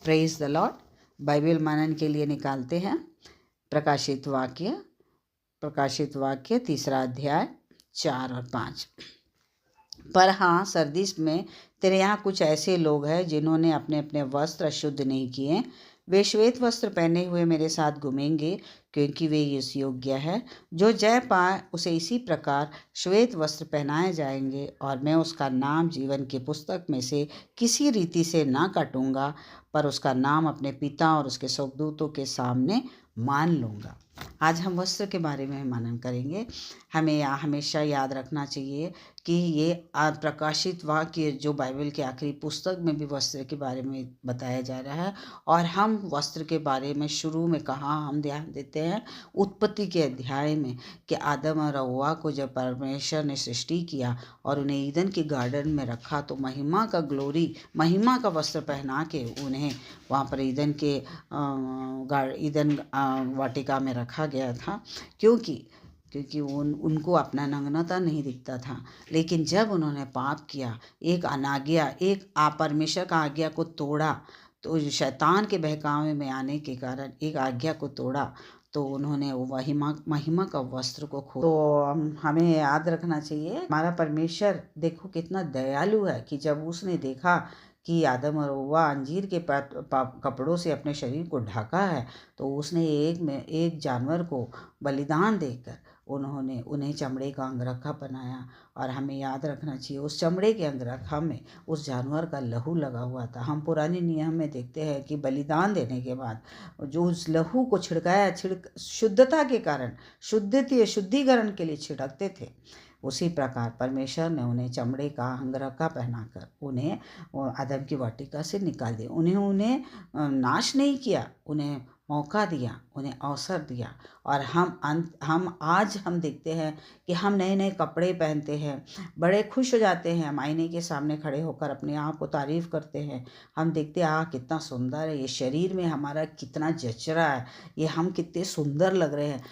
Praise the Lord. Bible मनन के लिए निकालते हैं प्रकाशित वाक्य 3 अध्याय 4 और 5। पर हाँ, सरदीस में तेरे यहाँ कुछ ऐसे लोग हैं जिन्होंने अपने अपने वस्त्र अशुद्ध नहीं किए। वे श्वेत वस्त्र पहने हुए मेरे साथ घूमेंगे, क्योंकि वे इस योग्य है। जो जय पाए उसे इसी प्रकार श्वेत वस्त्र पहनाए जाएंगे, और मैं उसका नाम जीवन की पुस्तक में से किसी रीति से ना काटूंगा, पर उसका नाम अपने पिता और उसके स्वर्गदूतों के सामने मान लूँगा। आज हम वस्त्र के बारे में मनन करेंगे। हमें हमेशा याद रखना चाहिए कि ये प्रकाशित वाक्य जो बाइबल की आखिरी पुस्तक में भी वस्त्र के बारे में बताया जा रहा है, और हम वस्त्र के बारे में शुरू में कहाँ हम ध्यान देते हैं, उत्पत्ति के अध्याय में, कि आदम और हव्वा को जब परमेश्वर ने सृष्टि किया और उन्हें ईदन के गार्डन में रखा, तो महिमा का वस्त्र पहना के उन्हें वहाँ पर ईदन वाटिका में रखा गया था, क्योंकि उनको अपना नग्नता नहीं दिखता था। लेकिन जब उन्होंने पाप किया, एक परमेश्वर का आज्ञा को तोड़ा, तो शैतान के बहकावे में आने के कारण एक आज्ञा को तोड़ा, तो उन्होंने वो महिमा का वस्त्र को खो। तो हमें याद रखना चाहिए, हमारा परमेश्वर देखो कितना दयालु है, कि जब उसने देखा कि आदम और हव्वा अंजीर के कपड़ों से अपने शरीर को ढका है, तो उसने एक जानवर को बलिदान देकर उन्हें चमड़े का अंगरखा बनाया। और हमें याद रखना चाहिए, उस चमड़े के अंगरखा में उस जानवर का लहू लगा हुआ था। हम पुराने नियम में देखते हैं कि बलिदान देने के बाद जो उस लहू को शुद्धता के कारण शुद्धिकरण के लिए छिड़कते थे, उसी प्रकार परमेश्वर ने उन्हें चमड़े का अंगरखा पहनाकर उन्हें आदम की वाटिका से निकाल दिया। उन्हें नाश नहीं किया, उन्हें मौका दिया, उन्हें अवसर दिया। और हम आज देखते हैं कि हम नए नए कपड़े पहनते हैं, बड़े खुश हो जाते हैं, हम आईने के सामने खड़े होकर अपने आप को तारीफ़ करते हैं। हम देखते हैं कितना सुंदर है, ये शरीर में हमारा कितना जच रहा है, ये हम कितने सुंदर लग रहे हैं।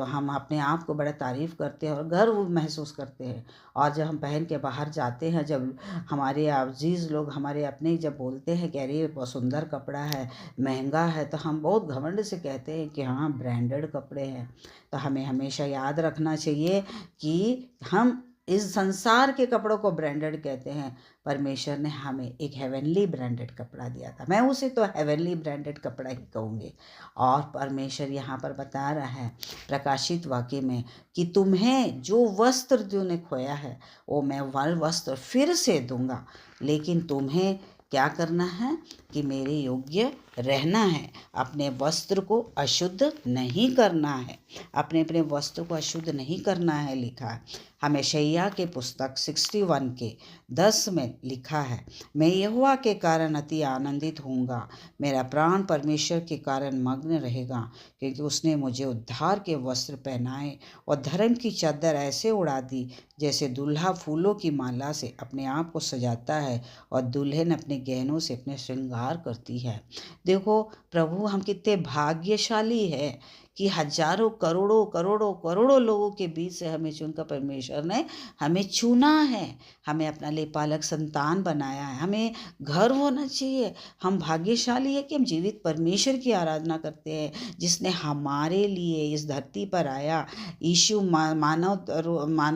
हम अपने आप को बड़ा तारीफ़ करते हैं और गर्व महसूस करते हैं। और जब हम पहन के बाहर जाते हैं, जब हमारे अजीज़ लोग हमारे अपने जब बोलते हैं कि अरे बहुत सुंदर कपड़ा है, महंगा है, तो हम बहुत घमंड से कहते हैं कि हाँ ब्रांडेड कपड़े हैं। तो हमें हमेशा याद रखना चाहिए कि हम इस संसार के कपड़ों को ब्रांडेड कहते हैं, परमेश्वर ने हमें एक हेवनली ब्रांडेड कपड़ा दिया था। मैं उसे तो हेवनली ब्रांडेड कपड़ा ही कहूँगी। और परमेश्वर यहाँ पर बता रहा है प्रकाशित वाक्य में कि तुम्हें जो वस्त्र तूने खोया है, वो मैं वस्त्र फिर से दूंगा। लेकिन तुम्हें क्या करना है कि मेरे योग्य रहना है, अपने वस्त्र को अशुद्ध नहीं करना है, अपने वस्त्र को अशुद्ध नहीं करना है। लिखा है हमें यशायाह के पुस्तक 61 के 10 में लिखा है, मैं यहोवा के कारण अति आनंदित होऊंगा, मेरा प्राण परमेश्वर के कारण मग्न रहेगा, क्योंकि उसने मुझे उद्धार के वस्त्र पहनाए और धर्म की चादर ऐसे उड़ा दी जैसे दूल्हा फूलों की माला से अपने आप को सजाता है और दुल्हन अपने गहनों से अपने श्रृंगार करती है। देखो प्रभु, हम कितने भाग्यशाली है कि हजारों करोड़ों लोगों के बीच से हमें चुनकर परमेश्वर ने हमें चुना है, हमें अपना लेपालक संतान बनाया है। हमें गर्व होना चाहिए, हम भाग्यशाली है कि हम जीवित परमेश्वर की आराधना करते हैं, जिसने हमारे लिए इस धरती पर आया। यीशु मानव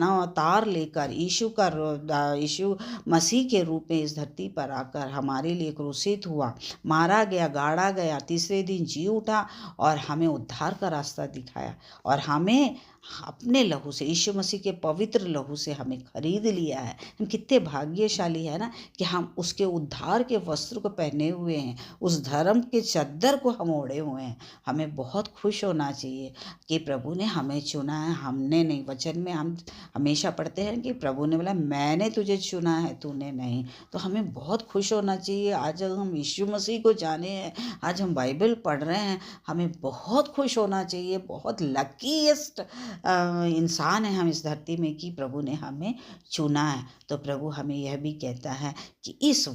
अवतार लेकर यीशु मसीह के रूप में इस धरती पर आकर हमारे लिए क्रूसित हुआ, मारा गया, गाड़ा गया, तीसरे दिन जी उठा और हमें उद्धार का रास्ता दिखाया। और हमें अपने लहू से, यीशु मसीह के पवित्र लहू से हमें खरीद लिया है। हम कितने भाग्यशाली है ना कि हम उसके उद्धार के वस्त्र को पहने हुए हैं, उस धर्म के चद्दर को हम ओढ़े हुए हैं। हमें बहुत खुश होना चाहिए कि प्रभु ने हमें चुना है, हमने नहीं। वचन में हम हमेशा पढ़ते हैं कि प्रभु ने बोला मैंने तुझे चुना है, तूने नहीं। तो हमें बहुत खुश होना चाहिए। आज हम यीशु मसीह को जाने हैं, आज हम बाइबल पढ़ रहे हैं, हमें बहुत खुश होना चाहिए। बहुत लकीएस्ट इंसान है हम इस धरती में कि प्रभु ने हमें चुना है। तो प्रभु हमें यह भी कहता है कि इस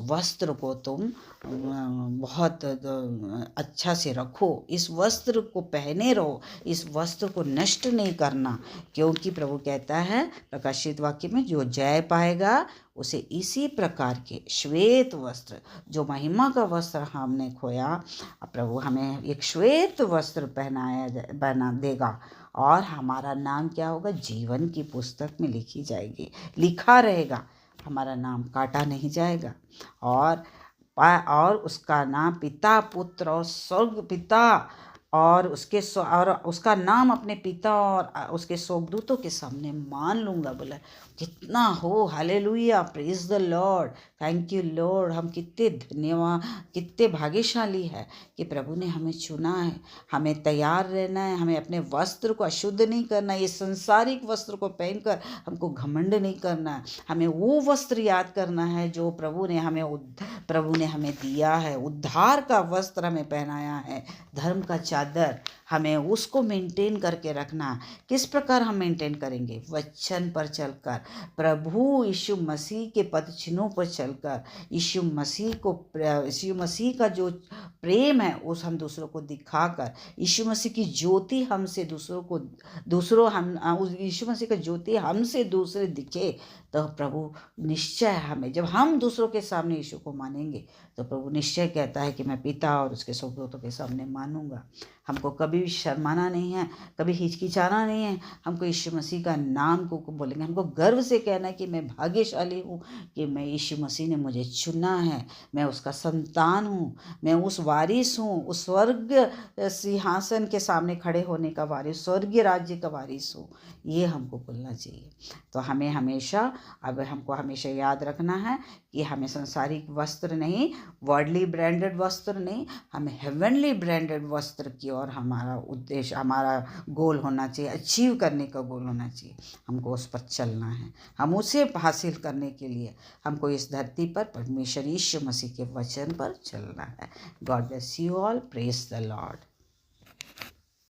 वस्त्र को तुम बहुत अच्छा से रखो, इस वस्त्र को पहने रहो, इस वस्त्र को नष्ट नहीं करना, क्योंकि प्रभु कहता है प्रकाशित वाक्य में जो जय पाएगा उसे इसी प्रकार के श्वेत वस्त्र, जो महिमा का वस्त्र हमने खोया, प्रभु हमें एक श्वेत वस्त्र बना देगा और हमारा नाम क्या होगा, जीवन की पुस्तक में लिखा रहेगा। हमारा नाम काटा नहीं जाएगा और उसका नाम पिता, पुत्र और स्वर्ग पिता और उसका नाम अपने पिता और उसके स्वर्गदूतों के सामने मान लूँगा। बोला कितना हो, hallelujah, praise the Lord, thank you Lord. हम कितने धन्यवाद, कितने भाग्यशाली है कि प्रभु ने हमें चुना है। हमें तैयार रहना है, हमें अपने वस्त्र को अशुद्ध नहीं करना है। ये संसारिक वस्त्र को पहनकर हमको घमंड नहीं करना है। हमें वो वस्त्र याद करना है जो प्रभु ने हमें दिया है। उद्धार का वस्त्र हमें पहनाया है, धर्म का चादर, हमें उसको मेंटेन करके रखना। किस प्रकार हम मेंटेन करेंगे? वचन पर चलकर, प्रभु यीशु मसीह के पद चिन्हों पर चलकर, यीशु मसीह का जो प्रेम है उस हम दूसरों को दिखाकर, यीशु मसीह की ज्योति हमसे यीशु मसीह का ज्योति हमसे दूसरे दिखे, तो प्रभु निश्चय हमें, जब हम दूसरों के सामने यीशु को मानेंगे तो प्रभु निश्चय कहता है कि मैं पिता और उसके स्वर्गदूतों के सामने मानूंगा। हमको कभी भी शर्माना नहीं है, कभी हिचकिचाना नहीं है। हमको यीशु मसीह का नाम को बोलेंगे। हमको गर्व से कहना है कि मैं भाग्यशाली हूँ कि मैं यीशु मसीह ने मुझे चुना है, मैं उसका संतान हूँ, मैं उस वारिस हूँ, उस स्वर्ग सिंहासन के सामने खड़े होने का वारिस, स्वर्गीय राज्य का वारिस हूँ। ये हमको बोलना चाहिए। तो हमको हमेशा याद रखना है कि हमें संसारिक वस्त्र नहीं, वर्ल्डली ब्रांडेड वस्त्र नहीं, हमें हेवनली ब्रांडेड वस्त्र की और हमारा उद्देश्य, हमारा गोल होना चाहिए, अचीव करने का गोल होना चाहिए। हमको उस पर चलना है। हम उसे हासिल करने के लिए हमको इस धरती पर परमेश्वर यीशु मसीह के वचन पर चलना है। God bless you all, praise the Lord.